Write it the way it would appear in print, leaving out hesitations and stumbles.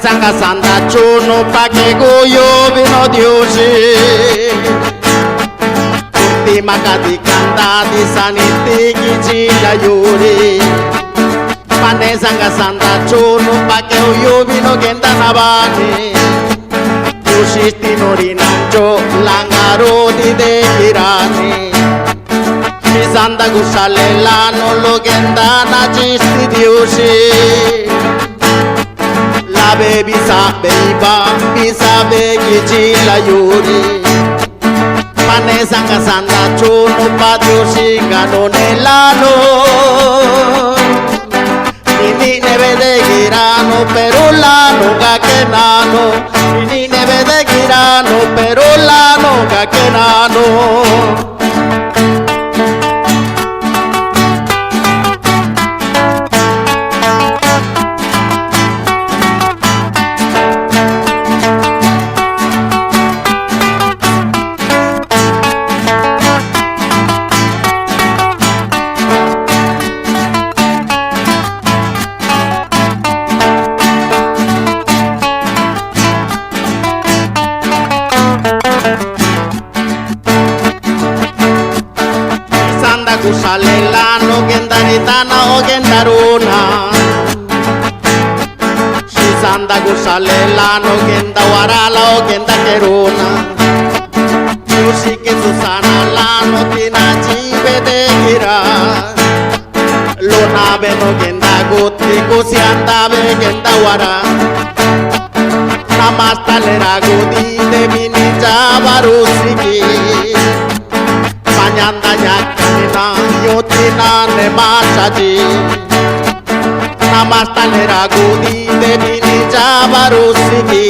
sanga sanda chuno pa que goyo vino diosi Kurti makati kanda di saniti kichila yuri Pane sanga sanda chuno pa que goyo vino genda nabani Yusisti nori nancho langaro di de girani Sanda gusale lano lo genda na chisti diosi La baby sabe gichi la yuri Pane sanga sanda chuno pa diosi gano nelano Nini neve de girano pero lano gakenano Nini neve de girano pero lano gakenano Kusale lano gendaritana o gendaruna Shisanda kusale lano gendawarala o gendakeruna Yusike susana lano tina chive de gira Lona beno gendaguti kusiandave gendawara Namastale gudi de mini javarusiki Panyanda yakanina yotina ne masaji Namastale gudi de mini javarusiki